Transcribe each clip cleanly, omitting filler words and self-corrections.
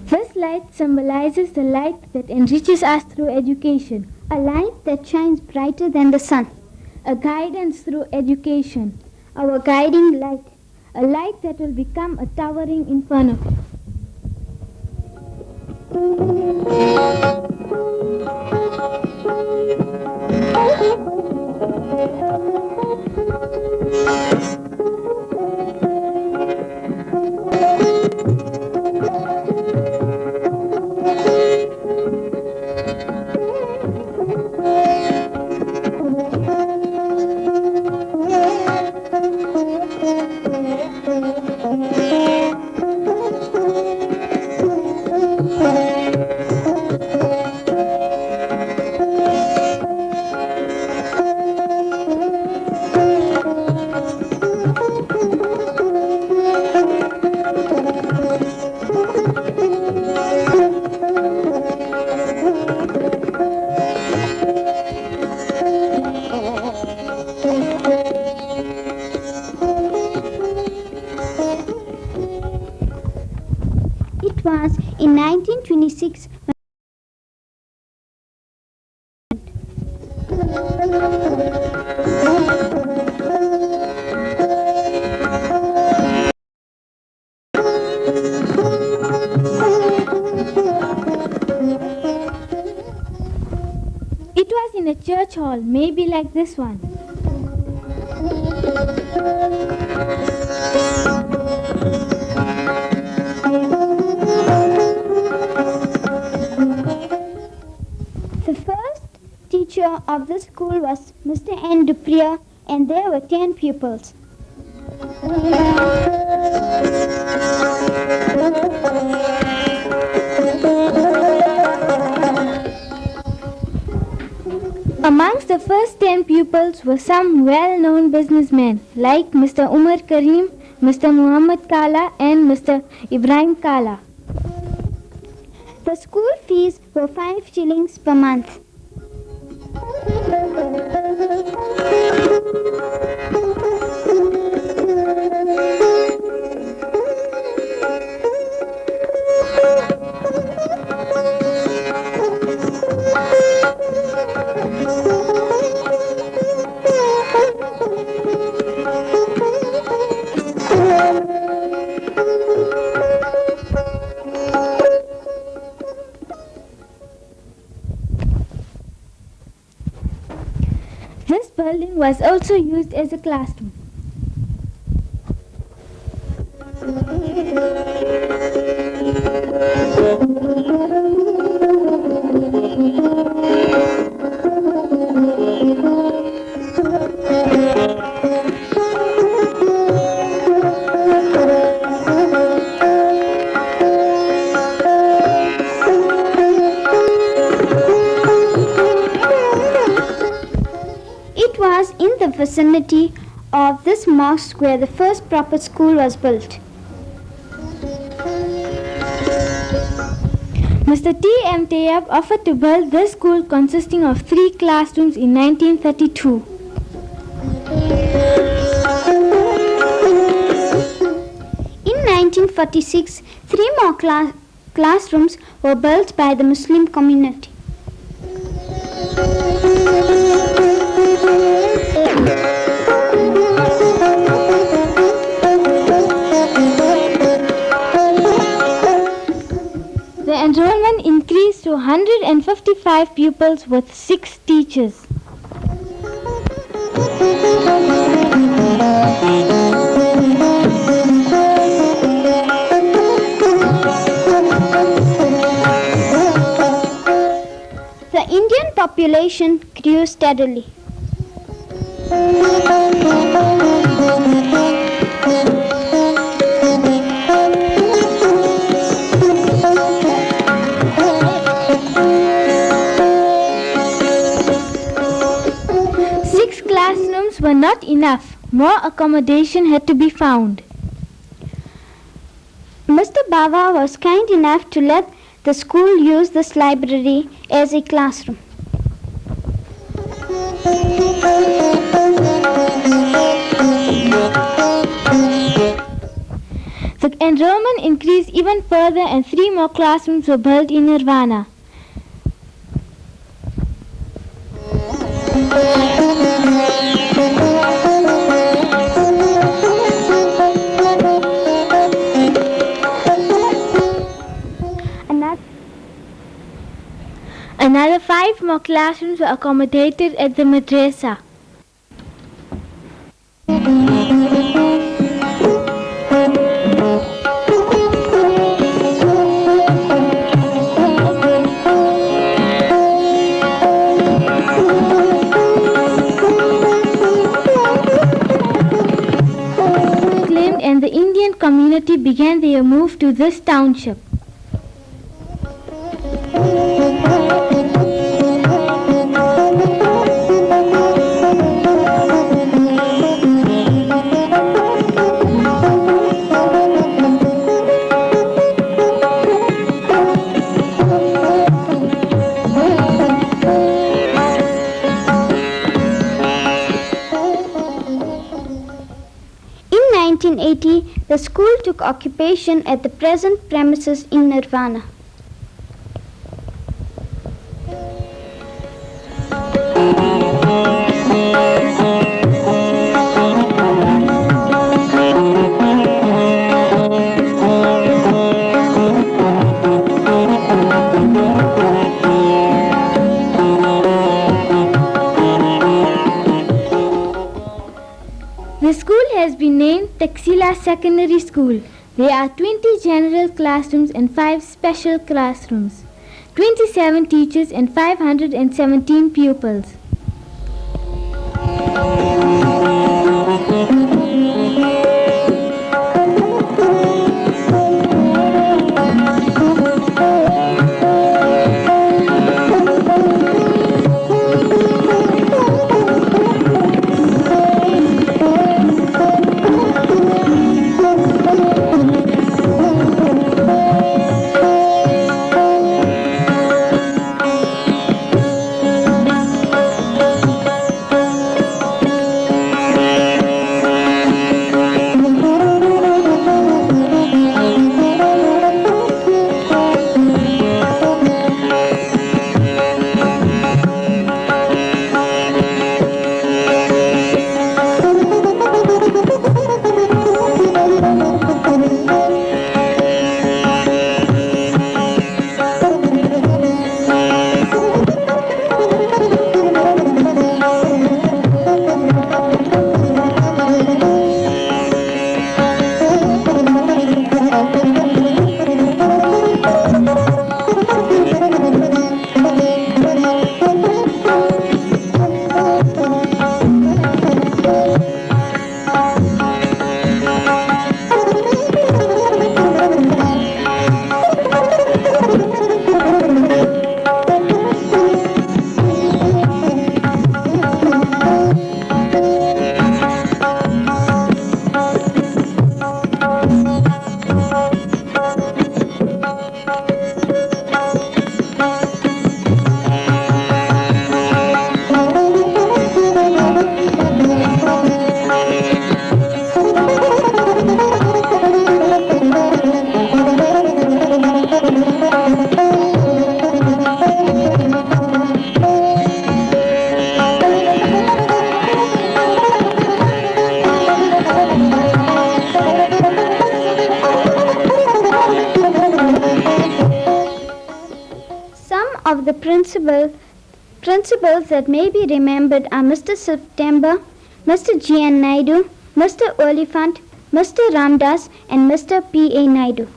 This light symbolizes the light that enriches us through education, a light that shines brighter than the sun, a guidance through education, our guiding light, a light that will become a towering inferno. It was in 1926 It was in a church hall, maybe like this one. The first teacher of the school was Mr. N. Duprier, and there were 10 pupils. Amongst the first 10 pupils were some well-known businessmen like Mr. Umar Karim, Mr. Muhammad Kala and Mr. Ibrahim Kala. The school fees were 5 shillings per month. This building was also used as a classroom. It was in the vicinity of this mosque where the first proper school was built. Mr. T. M. Tayyab offered to build this school consisting of 3 classrooms in 1932. In 1946, 3 more classrooms were built by the Muslim community. The enrollment increased to 155 pupils with 6 teachers. The Indian population grew steadily. Classrooms were not enough. More accommodation had to be found. Mr. Bava was kind enough to let the school use this library as a classroom. The enrollment increased even further and 3 more classrooms were built in Nirvana. Another 5 more classrooms were accommodated at the madrasa. And the Indian community began their move to this township. In 1980, the school took occupation at the present premises in Nirvana. The school has been named Taxila Secondary School. There are 20 general classrooms and 5 special classrooms, 27 teachers and 517 pupils. Of the principals that may be remembered are Mr. September, Mr. G.N. Naidu, Mr. Oliphant, Mr. Ramdas and Mr. P.A. Naidu.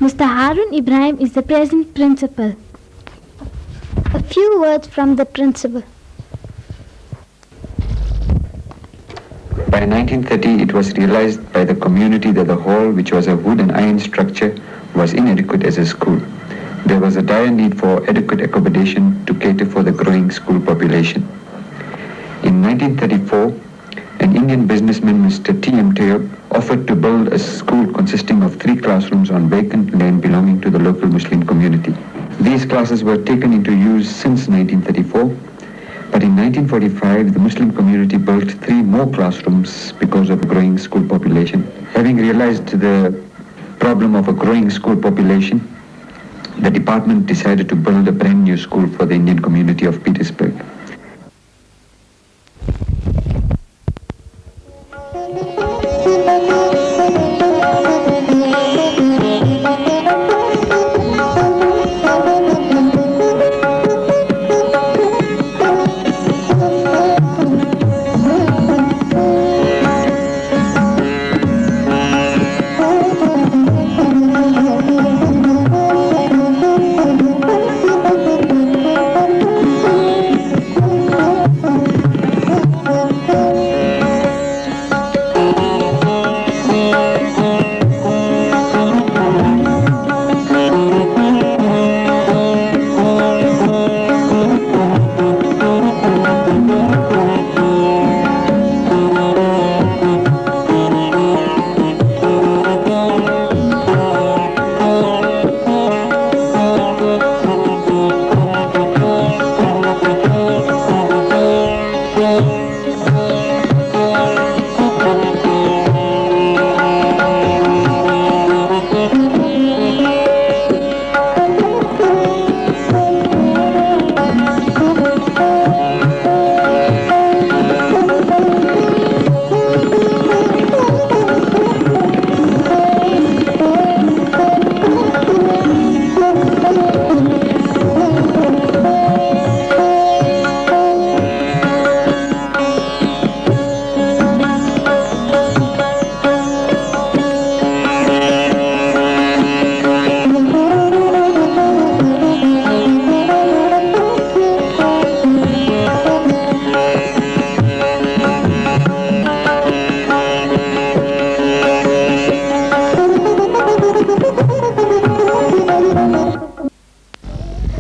Mr. Harun Ibrahim is the present principal. A few words from the principal. By 1930, it was realized by the community that the hall, which was a wood and iron structure, was inadequate as a school. there was a dire need for adequate accommodation to cater for the growing school population. In 1934, an Indian businessman, Mr. T.M. Tayob, offered to build a school consisting of 3 classrooms on vacant land belonging to the local Muslim community. These classes were taken into use since 1934, but in 1945 the Muslim community built 3 more classrooms because of a growing school population. Having realized the problem of a growing school population, the department decided to build a brand new school for the Indian community of Petersburg.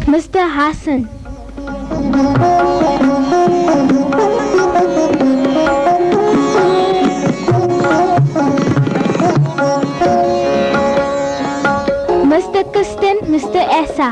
Mr. Hassim. Mr. Kristen, Mr. Essa.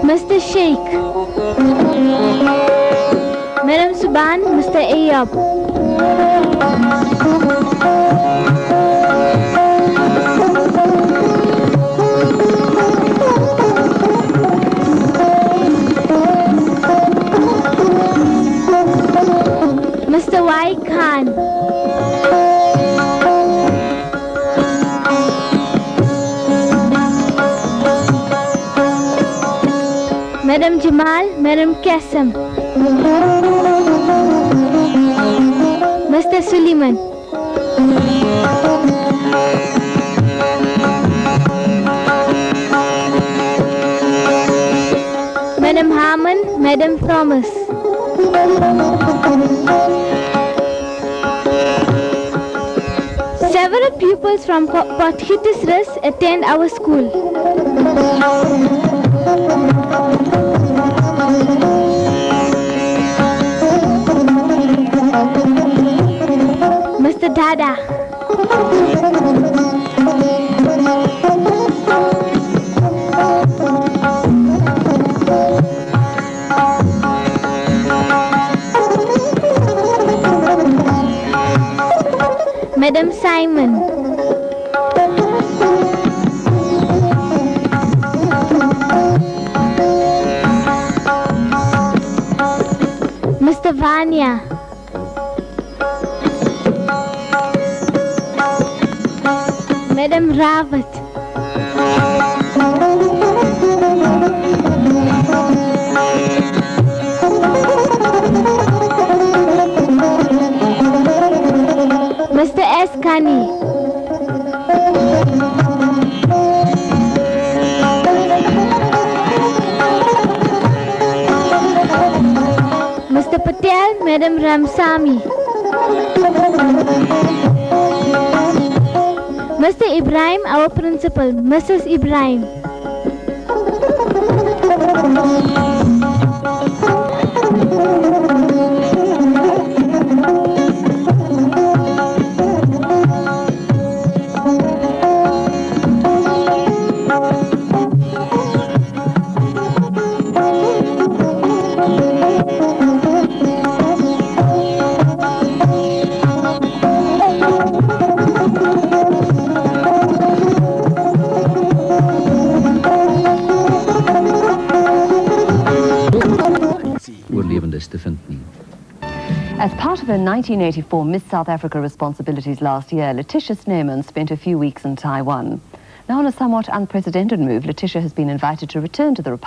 Mr. Sheikh. Madam Suban, Mr. Ayub. Mr. Y. Khan. Madam Jamal, Madam Qasim. Mr. Suleiman. Madam Harman, Madam Thomas. Several pupils from Port Hitisras attend our school. Mr. Dada. Madam Simon. Mr. Vanya. Madam Rawat. Madam Ramsamy. Mr. Ibrahim, our principal. Mrs. Ibrahim. As part of her 1984 Miss South Africa responsibilities last year, Letitia Sneeman spent a few weeks in Taiwan. Now, on a somewhat unprecedented move, Letitia has been invited to return to the Republic